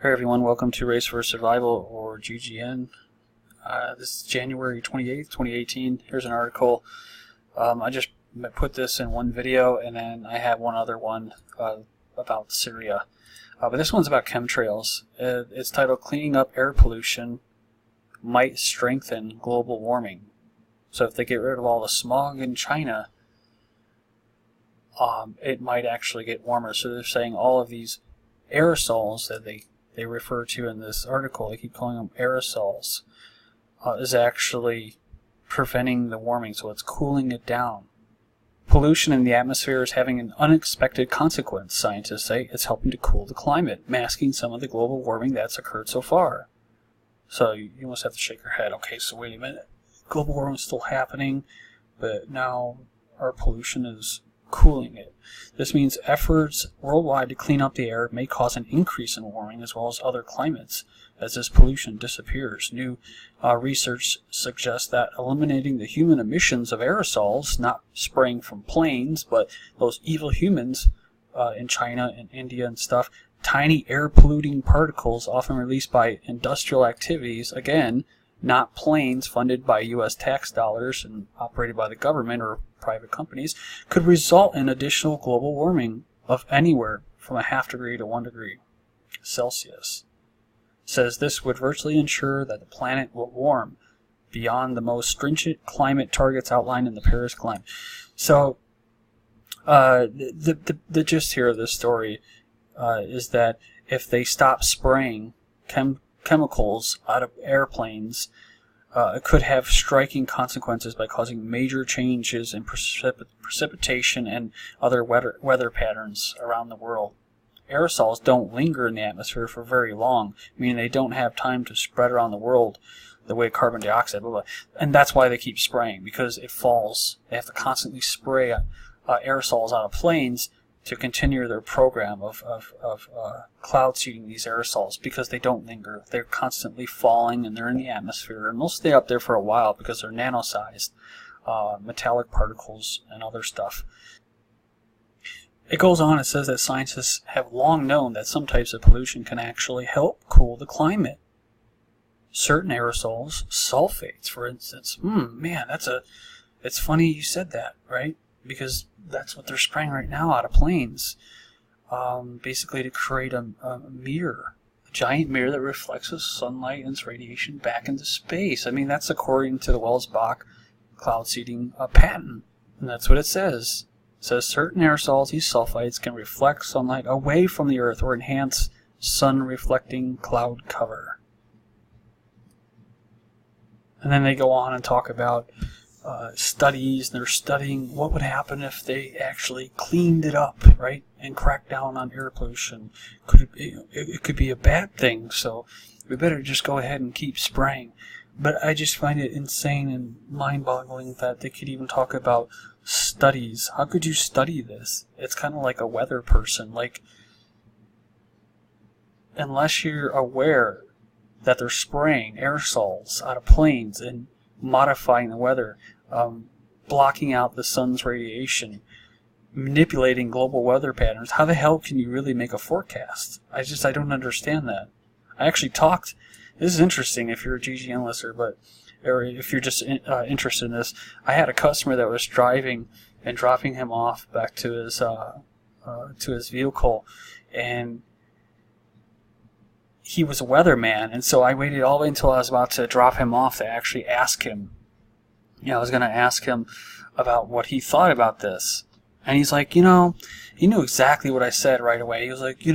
Hey everyone, welcome to Race for Survival, or GGN. This is January 28th, 2018. Here's an article. I just put this in one video, and then I have one other one about Syria. But this one's about chemtrails. It's titled Cleaning Up Air Pollution Might Strengthen Global Warming. So if they get rid of all the smog in China, it might actually get warmer. So they're saying all of these aerosols that they refer to in this article, they keep calling them aerosols, is actually preventing the warming, so it's cooling it down. Pollution in the atmosphere is having an unexpected consequence, scientists say. It's helping to cool the climate, masking some of the global warming that's occurred so far. So you must have to shake your head. Okay, so wait a minute. Global warming is still happening, but now our pollution is cooling it. This means efforts worldwide to clean up the air may cause an increase in warming as well as other climates as this pollution disappears. New research suggests that eliminating the human emissions of aerosols, not spraying from planes, but those evil humans in China and India and stuff, tiny air polluting particles often released by industrial activities, again, not planes funded by U.S. tax dollars and operated by the government or private companies, could result in additional global warming of anywhere from a half degree to 1 degree Celsius. Says this would virtually ensure that the planet will warm beyond the most stringent climate targets outlined in the Paris Climate. So the gist here of this story is that if they stop spraying chemicals out of airplanes, it could have striking consequences by causing major changes in precipitation and other weather patterns around the world. Aerosols don't linger in the atmosphere for very long, meaning they don't have time to spread around the world the way carbon dioxide, blah, blah. And that's why they keep spraying, because it falls. They have to constantly spray aerosols out of planes to continue their program of cloud seeding these aerosols, because they don't linger. They're constantly falling and they're in the atmosphere, and they'll stay up there for a while because they're nano-sized metallic particles and other stuff. It goes on, it says that scientists have long known that some types of pollution can actually help cool the climate. Certain aerosols, sulfates for instance, man, it's funny you said that, right? Because that's what they're spraying right now out of planes, basically to create a mirror, a giant mirror that reflects the sunlight and its radiation back into space. I mean, that's according to the Wells-Bach cloud seeding patent, and that's what it says. It says certain aerosols, these sulfites, can reflect sunlight away from the Earth or enhance sun-reflecting cloud cover. And then they go on and talk about studies, and they're studying what would happen if they actually cleaned it up, right, and cracked down on air pollution. It could be a bad thing, so we better just go ahead and keep spraying. But I just find it insane and mind-boggling that they could even talk about studies. How could you study this? It's kind of like a weather person. Like, unless you're aware that they're spraying aerosols out of planes and modifying the weather, blocking out the sun's radiation, manipulating global weather patterns, how the hell can you really make a forecast? I don't understand that. I actually talked, this is interesting if you're a GGN listener, but or if you're just interested in this, I had a customer that was driving and dropping him off back to his vehicle, and he was a weatherman, and so I waited all the way until I was about to drop him off to actually ask him. I was going to ask him about what he thought about this. And he's like, he knew exactly what I said right away. He was like,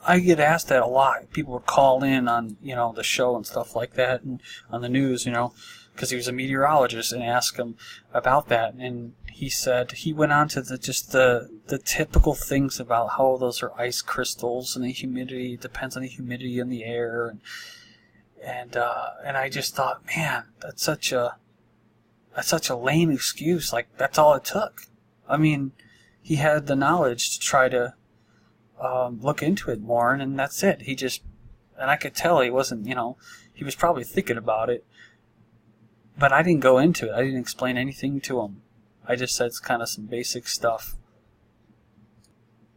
I get asked that a lot. People would call in on, the show and stuff like that, and on the news, because he was a meteorologist, and ask him about that. And he said, he went on to the typical things about how those are ice crystals, and the humidity depends on the humidity in the air. And I just thought, man, that's such a lame excuse. Like, that's all it took. I mean, he had the knowledge to try to look into it more, and that's it. And I could tell he wasn't, he was probably thinking about it, but I didn't go into it. I didn't explain anything to him. I just said it's kind of some basic stuff.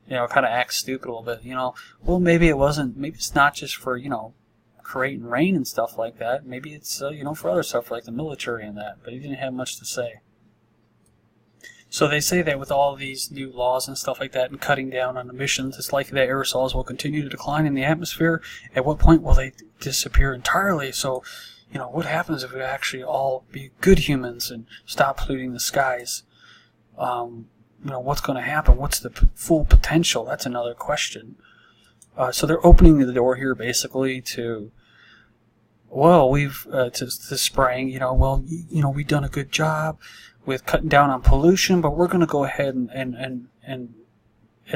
kind of act stupid a little bit. Well, maybe it wasn't. Maybe it's not just for creating rain and stuff like that. Maybe it's for other stuff like the military and that. But he didn't have much to say. So they say that with all these new laws and stuff like that and cutting down on emissions, it's likely that aerosols will continue to decline in the atmosphere. At what point will they disappear entirely? So, what happens if we actually all be good humans and stop polluting the skies? What's going to happen? What's the full potential? That's another question. So they're opening the door here basically to, to spraying, we've done a good job with cutting down on pollution, but we're going to go ahead and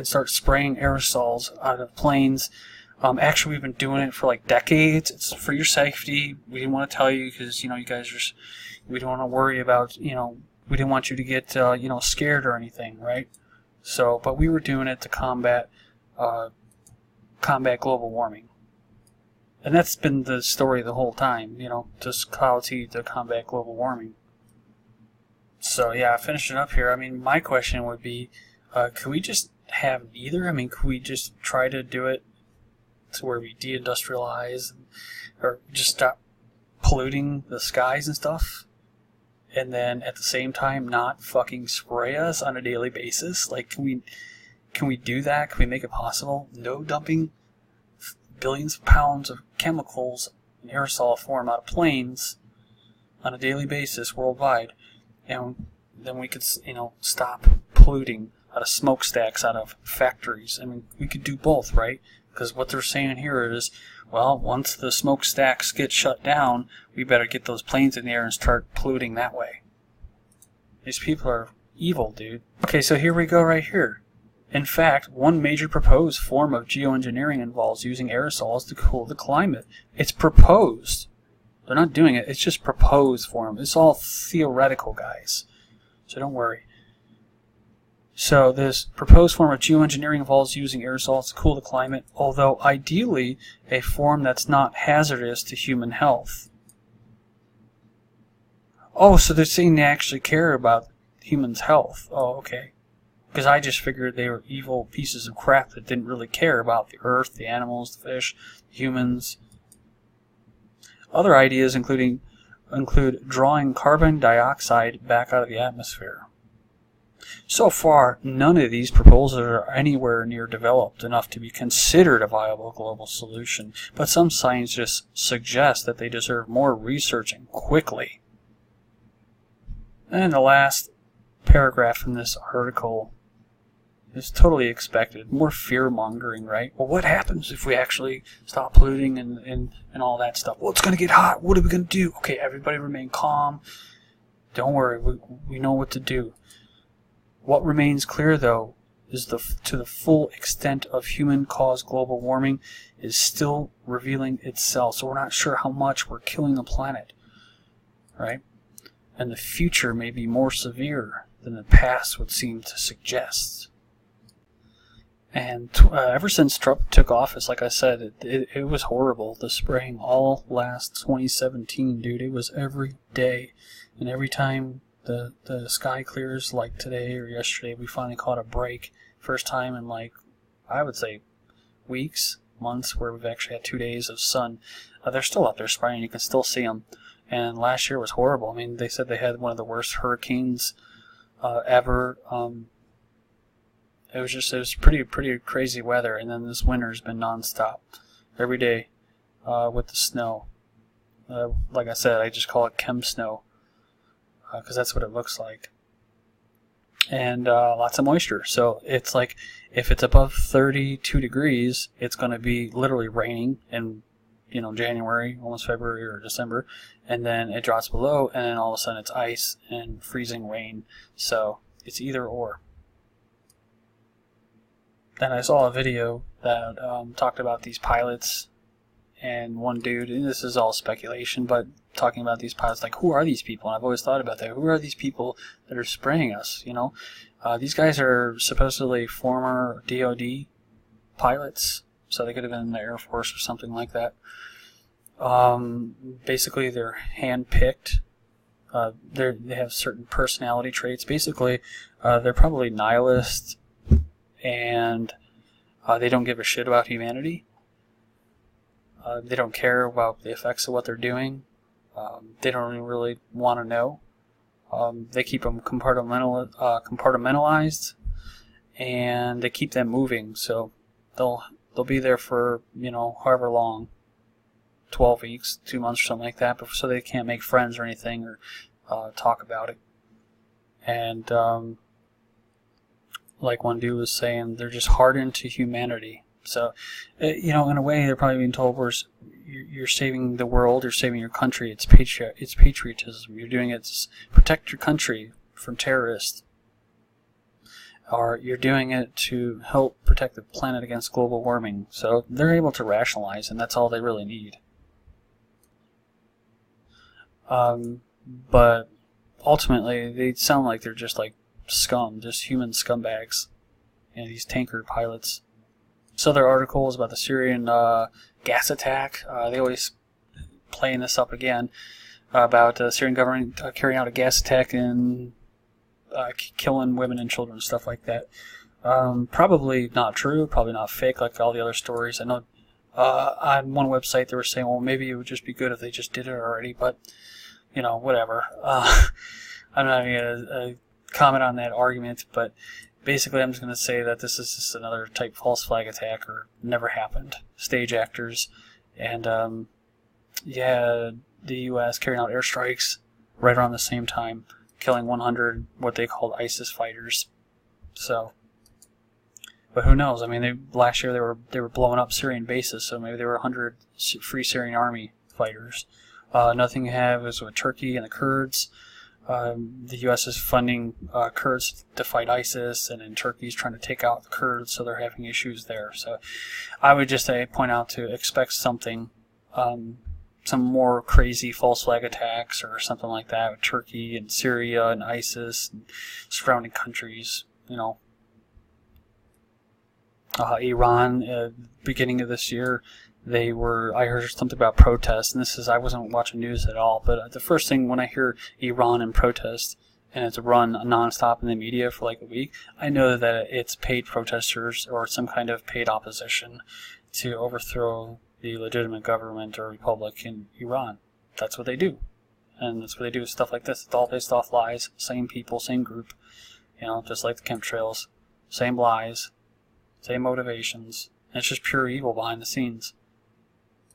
start spraying aerosols out of planes. Actually, we've been doing it for like decades. It's for your safety. We didn't want to tell you because, you guys we don't want to worry about, we didn't want you to get, scared or anything, right? So, but we were doing it to combat global warming. And that's been the story the whole time, just how to combat global warming. So, yeah, finishing up here, my question would be, could we just have neither? Could we just try to do it to where we deindustrialize or just stop polluting the skies and stuff? And then at the same time not fucking spray us on a daily basis? Like, can we do that? Can we make it possible? No dumping billions of pounds of chemicals in aerosol form out of planes on a daily basis worldwide. And then we could, stop polluting out of smokestacks, out of factories. We could do both, right? Because what they're saying here is, well, once the smokestacks get shut down, we better get those planes in the air and start polluting that way. These people are evil, dude. Okay, so here we go right here. In fact, one major proposed form of geoengineering involves using aerosols to cool the climate. It's proposed. They're not doing it. It's just proposed for them. It's all theoretical, guys. So don't worry. So this proposed form of geoengineering involves using aerosols to cool the climate, although ideally a form that's not hazardous to human health. Oh, so they're saying they actually care about humans' health. Oh, okay. Because I just figured they were evil pieces of crap that didn't really care about the earth, the animals, the fish, the humans. Other ideas include drawing carbon dioxide back out of the atmosphere. So far, none of these proposals are anywhere near developed enough to be considered a viable global solution, but some scientists suggest that they deserve more research and quickly. And the last paragraph in this article is totally expected. More fear-mongering, right? Well, what happens if we actually stop polluting and all that stuff? Well, it's going to get hot. What are we going to do? Okay, everybody remain calm. Don't worry. We know what to do. What remains clear, though, is to the full extent of human-caused global warming is still revealing itself. So we're not sure how much we're killing the planet, right? And the future may be more severe than the past would seem to suggest. And ever since Trump took office, like I said, it was horrible. The spraying all last 2017, dude. It was every day. And every time the sky clears, like today or yesterday, we finally caught a break. First time in, like, I would say weeks, months, where we've actually had 2 days of sun. They're still out there spraying. You can still see them. And last year was horrible. They said they had one of the worst hurricanes ever. It was pretty crazy weather, and then this winter's been nonstop, every day, with the snow. Like I said, I just call it chem snow, because that's what it looks like. And lots of moisture. So it's like, if it's above 32 degrees, it's going to be literally raining in, January, almost February or December, and then it drops below, and then all of a sudden it's ice and freezing rain. So it's either or. Then I saw a video that talked about these pilots, and one dude, and this is all speculation, but talking about these pilots, like, who are these people? And I've always thought about that. Who are these people that are spraying us, These guys are supposedly former DOD pilots, so they could have been in the Air Force or something like that. Basically, they're hand-picked. They have certain personality traits. Basically, they're probably nihilists and they don't give a shit about humanity. They don't care about the effects of what they're doing. They don't really want to know. They keep them compartmentalized, and they keep them moving. So they'll be there for however long, 12 weeks, 2 months, or something like that. But so they can't make friends or anything or talk about it. And like one dude was saying, they're just hardened to humanity. So, in a way, they're probably being told, you're saving the world, you're saving your country. It's patriotism. You're doing it to protect your country from terrorists. Or you're doing it to help protect the planet against global warming. So they're able to rationalize, and that's all they really need. But ultimately, they sound like they're just like scum, just human scumbags. These tanker pilots. This other article is about the Syrian gas attack. They always playing this up again about the Syrian government carrying out a gas attack and killing women and children, stuff like that. Probably not true, probably not fake like all the other stories. I know on one website they were saying, well, maybe it would just be good if they just did it already, but, whatever. I'm not even going to comment on that argument, but basically I'm just going to say that this is just another type false flag attack, or never happened. Stage actors. And, the U.S. carrying out airstrikes right around the same time, killing 100 what they called ISIS fighters. So, but who knows? I mean, last year they were blowing up Syrian bases, so maybe there were 100 Free Syrian Army fighters. Nothing you have is with Turkey and the Kurds. The U.S. is funding Kurds to fight ISIS, and then Turkey's trying to take out the Kurds, so they're having issues there. So I would just point out to expect something, some more crazy false flag attacks or something like that with Turkey and Syria and ISIS and surrounding countries. Iran, beginning of this year, I heard something about protests, and I wasn't watching news at all, but the first thing when I hear Iran and protest, and it's run nonstop in the media for like a week, I know that it's paid protesters or some kind of paid opposition to overthrow the legitimate government or republic in Iran. That's what they do. And that's what they do with stuff like this. It's all based off lies, same people, same group, just like the chemtrails. Same lies, same motivations. And it's just pure evil behind the scenes.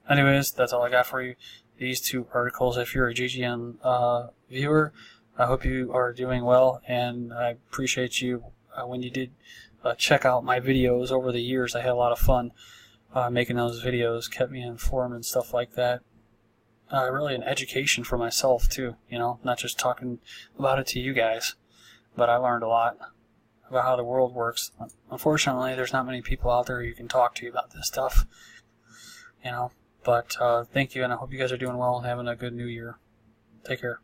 Anyways, that's all I got for you. These two articles. If you're a GGN viewer, I hope you are doing well, and I appreciate you when you did check out my videos over the years. I had a lot of fun making those videos, kept me informed and stuff like that. Really an education for myself too, not just talking about it to you guys, but I learned a lot about how the world works. Unfortunately, there's not many people out there you can talk to about this stuff, But thank you, and I hope you guys are doing well and having a good new year. Take care.